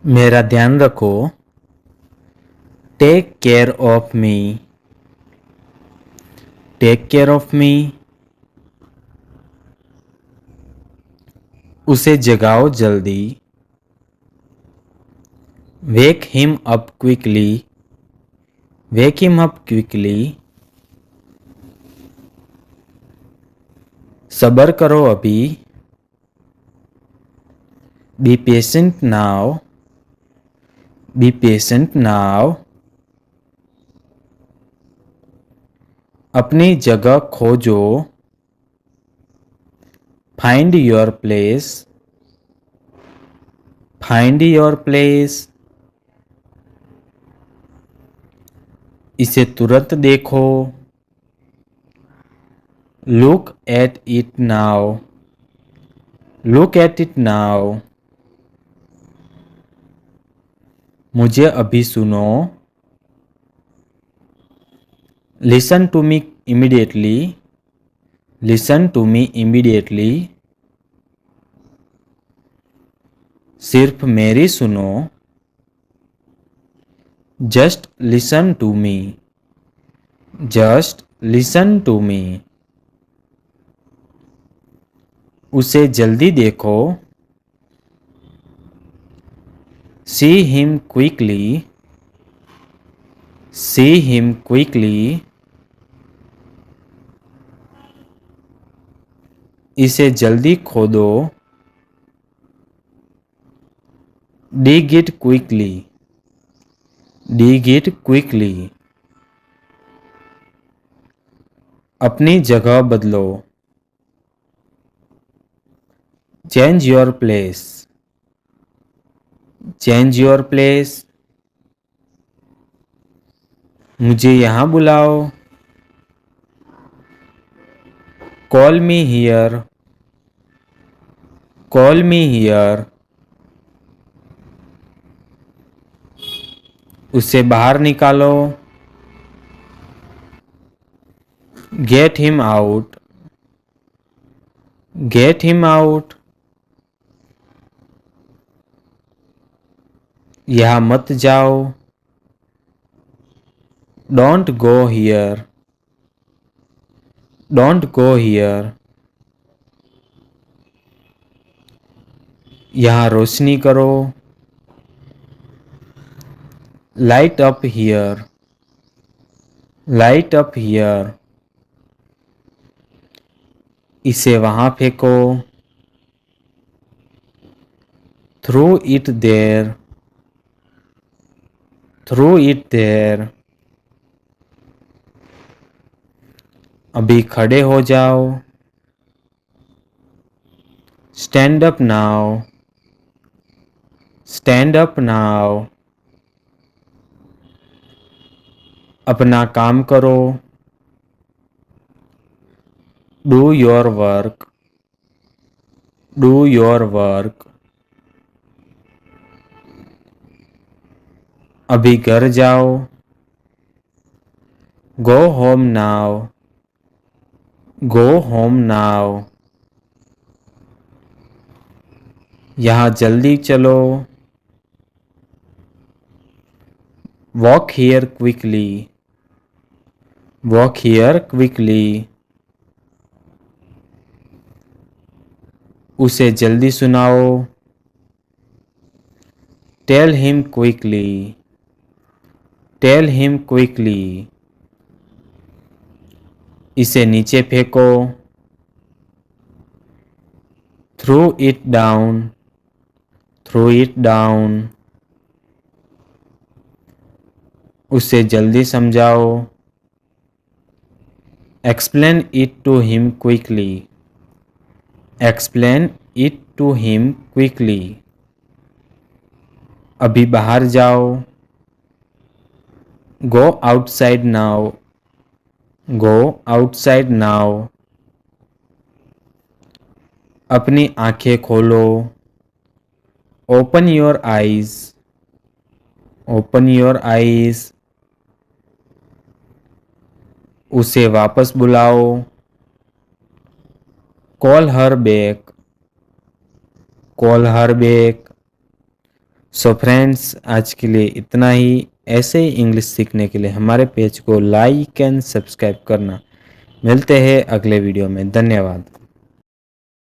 मेरा ध्यान रखो। Take care of me. Take care of me. उसे जगाओ जल्दी। Wake him up quickly. Wake him up quickly. सब्र करो अभी। Be patient now. Be patient now. अपनी जगह खोजो। Find your place. Find your place. इसे तुरंत देखो। Look at it now. Look at it now. मुझे अभी सुनो। Listen to me immediately. Listen to me immediately. सिर्फ मेरी सुनो। Just listen to me. Just listen to me. उसे जल्दी देखो। See him quickly. See him quickly. इसे जल्दी खोदो। Dig it quickly. Dig it quickly. अपनी जगह बदलो। Change your place. Change your place. मुझे यहां बुलाओ। Call me here. Call me here. उसे बाहर निकालो। Get him out. Get him out. यहां मत जाओ। Don't go here. Don't go here. यहां रोशनी करो। Light up here. Light up here. इसे वहां फेंको। Throw it there. Throw it there. अभी खड़े हो जाओ। Stand up now. Stand up now. अपना काम करो। Do your work. Do your work. अभी घर जाओ। Go home now. Go home now. यहां जल्दी चलो। Walk here quickly. Walk here quickly. उसे जल्दी सुनाओ। Tell him quickly. Tell him quickly. इसे नीचे फेंको। Throw it down. Throw it down. उसे जल्दी समझाओ। Explain it to him quickly. Explain it to him quickly. अभी बाहर जाओ। Go outside now. Go outside now. अपनी आंखें खोलो। Open your eyes. Open your eyes. उसे वापस बुलाओ। Call her back. Call her back. So friends, आज के लिए इतना ही। ऐसे ही इंग्लिश सीखने के लिए हमारे पेज को लाइक एंड सब्सक्राइब करना। मिलते हैं अगले वीडियो में। धन्यवाद।